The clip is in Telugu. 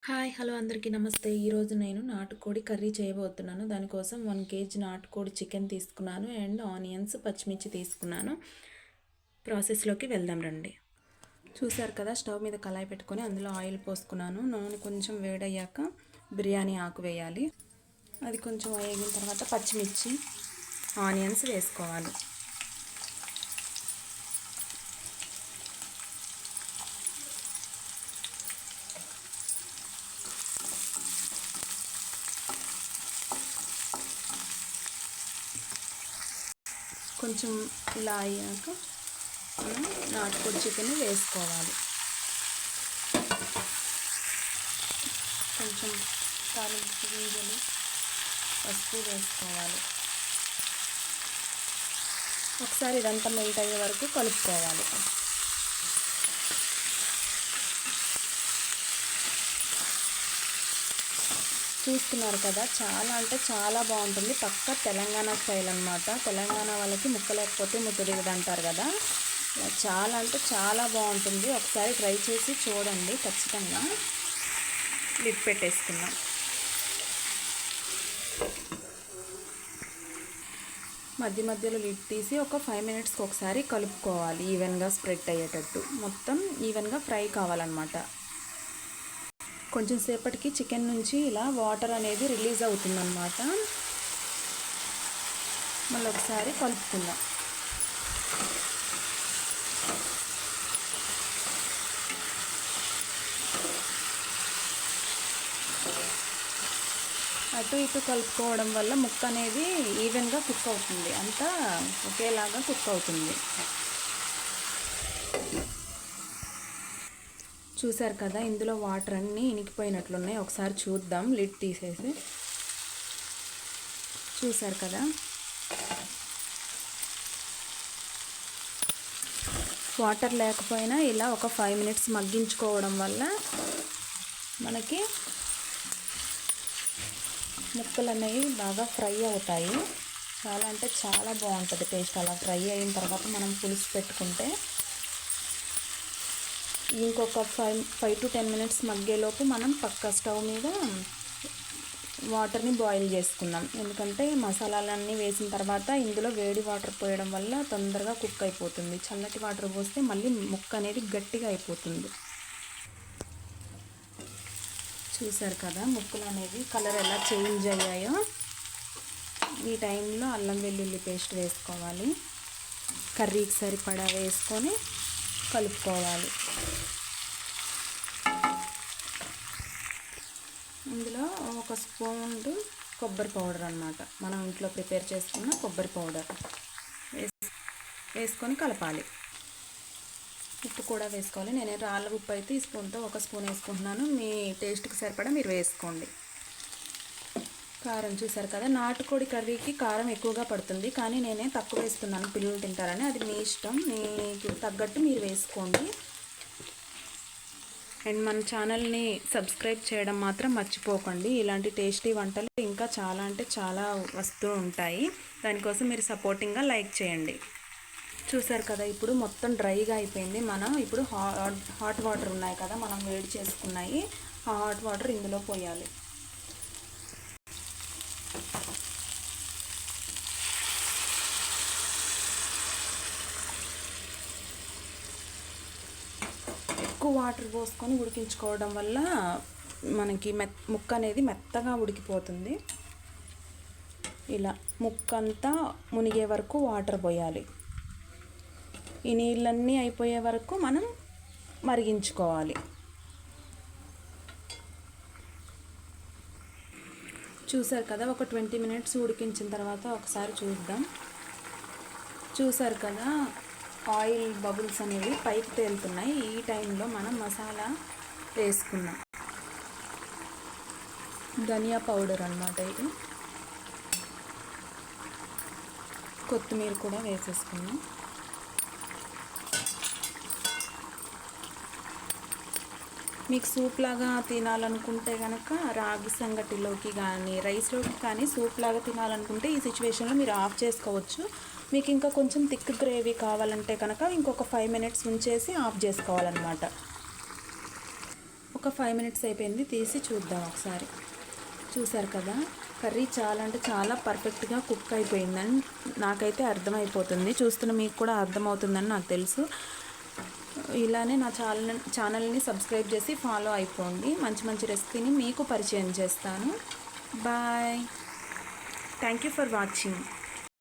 హాయ్ హలో అందరికీ నమస్తే. ఈరోజు నేను నాటుకోడి కర్రీ చేయబోతున్నాను. దానికోసం 1 కేజీ నాటుకోడి చికెన్ తీసుకున్నాను అండ్ ఆనియన్స్ పచ్చిమిర్చి తీసుకున్నాను. ప్రాసెస్లోకి వెళ్దాం రండి. చూసారు కదా, స్టవ్ మీద కళాయి పెట్టుకొని అందులో ఆయిల్ పోసుకున్నాను. నూనె కొంచెం వేడయ్యాక బిర్యానీ ఆకు వేయాలి. అది కొంచెం వేగిన తర్వాత పచ్చిమిర్చి ఆనియన్స్ వేసుకోవాలి. కొంచెం ఇలా అయ్యాక మనం నాటుకోడి చికెన్ వేసుకోవాలి. కొంచెం తాలింపు గింజలు పసుపు వేసుకోవాలి. ఒకసారి ఇదంతా మెల్ట్ అయ్యే వరకు కలుపుకోవాలి. చూస్తున్నారు కదా, చాలా అంటే చాలా బాగుంటుంది. పక్క తెలంగాణ స్టైల్ అనమాట. తెలంగాణ వాళ్ళకి ముక్క లేకపోతే ముద్ద దిగదు అంటారు కదా, చాలా అంటే చాలా బాగుంటుంది. ఒకసారి ట్రై చేసి చూడండి ఖచ్చితంగా. లిడ్ పెట్టేసుకుందాం. మధ్య మధ్యలో లిడ్ తీసి ఒక 5 మినిట్స్కి ఒకసారి కలుపుకోవాలి. ఈవెన్గా స్ప్రెడ్ అయ్యేటట్టు మొత్తం ఈవెన్గా ఫ్రై కావాలన్నమాట. కొంచెం సేపటికి చికెన్ నుంచి ఇలా వాటర్ అనేది రిలీజ్ అవుతుందన్నమాట. మళ్ళీ ఒకసారి కలుపుకుందాం. అటు ఇటు కలుపుకోవడం వల్ల ముక్క అనేది ఈవెన్గా కుక్ అవుతుంది, అంతా ఒకేలాగా కుక్ అవుతుంది. చూసారు కదా, ఇందులో వాటర్ అన్నీ ఇనికిపోయినట్లున్నాయి. ఒకసారి చూద్దాం లిడ్ తీసేసి. చూసారు కదా, వాటర్ లేకపోయినా ఇలా ఒక 5 మినిట్స్ మగ్గించుకోవడం వల్ల మనకి ముక్కలు అనేవి బాగా ఫ్రై అవుతాయి. చాలా అంటే చాలా బాగుంటుంది టేస్ట్. అలా ఫ్రై అయిన తర్వాత మనం పులుసు పెట్టుకుంటే ఇంకొక 5 to 10 మినిట్స్ మగ్గేలోపు మనం పక్క స్టవ్ మీద వాటర్ని బాయిల్ చేసుకుందాం. ఎందుకంటే మసాలాలన్నీ వేసిన తర్వాత ఇందులో వేడి వాటర్ పోయడం వల్ల తొందరగా కుక్ అయిపోతుంది. చల్లటి వాటర్ పోస్తే మళ్ళీ ముక్క అనేది గట్టిగా అయిపోతుంది. చూసారు కదా, ముక్కలు అనేవి కలర్ ఎలా చేంజ్ అయ్యాయో. ఈ టైంలో అల్లం వెల్లుల్లి పేస్ట్ వేసుకోవాలి. కర్రీకి సరిపడా వేసుకొని కలుపుకోవాలి. ఇందులో ఒక స్పూన్ కొబ్బరి పౌడర్ అన్నమాట, మనం ఇంట్లో ప్రిపేర్ చేసుకున్న కొబ్బరి పౌడర్ వేసుకొని కలపాలి. ఉప్పు కూడా వేసుకోవాలి. నేను రాళ్ళ ఉప్పు అయితే ఈ స్పూన్తో 1 స్పూన్ వేసుకుంటున్నాను. మీ టేస్ట్కి సరిపడా మీరు వేసుకోండి. కారం చూసారు కదా, నాటుకోడి కర్రీకి కారం ఎక్కువగా పడుతుంది, కానీ నేనే తక్కువ వేస్తున్నాను పిల్లలు తింటారని. అది మీ ఇష్టం, మీకు తగ్గట్టు మీరు వేసుకోండి. అండ్ మన ఛానల్ని సబ్స్క్రైబ్ చేయడం మాత్రం మర్చిపోకండి. ఇలాంటి టేస్టీ వంటలు ఇంకా చాలా అంటే చాలా వస్తూ ఉంటాయి. దానికోసం మీరు సపోర్టింగ్గా లైక్ చేయండి. చూసారు కదా, ఇప్పుడు మొత్తం డ్రైగా అయిపోయింది. మనం ఇప్పుడు హాట్ వాటర్ ఉన్నాయి కదా, మనం వేడి చేసుకున్నాయి. ఆ హాట్ వాటర్ ఇందులో పోయాలి. ఎక్కువ వాటర్ పోసుకొని ఉడికించుకోవడం వల్ల మనకి ముక్క అనేది మెత్తగా ఉడికిపోతుంది. ఇలా ముక్క అంతా మునిగే వరకు వాటర్ పోయాలి. ఈ నీళ్ళన్నీ అయిపోయే వరకు మనం మరిగించుకోవాలి. చూసారు కదా, ఒక 20 మినిట్స్ ఉడికించిన తర్వాత ఒకసారి చూద్దాం. చూసారు కదా, ఆయిల్ బబుల్స్ అనేవి పైకి తేలుతున్నాయి. ఈ టైంలో మనం మసాలా వేసుకున్నాం. ధనియా పౌడర్ అన్నమాట ఇది. కొత్తిమీర కూడా వేసేసుకున్నాం. మీకు సూప్ లాగా తినాలనుకుంటే కనుక రాగి సంగటిలోకి కానీ రైస్లోకి కానీ సూప్ లాగా తినాలనుకుంటే ఈ సిచ్యువేషన్లో మీరు ఆఫ్ చేసుకోవచ్చు. మీకు ఇంకా కొంచెం థిక్ గ్రేవీ కావాలంటే కనుక ఇంకొక 5 మినిట్స్ ఉంచేసి ఆఫ్ చేసుకోవాలన్నమాట. ఒక 5 మినిట్స్ అయిపోయింది, తీసి చూద్దాం ఒకసారి. చూసారు కదా, కర్రీ చాలా అంటే చాలా పర్ఫెక్ట్గా కుక్ అయిపోయిందని నాకైతే అర్థమైపోతుంది. చూస్తున్న మీకు కూడా అర్థమవుతుందని నాకు తెలుసు. ఇలానే నా ఛానల్ని సబ్స్క్రైబ్ చేసి ఫాలో అయిపోండి. మంచి మంచి రెసిపీని మీకు పరిచయం చేస్తాను. Bye. Thank you for watching.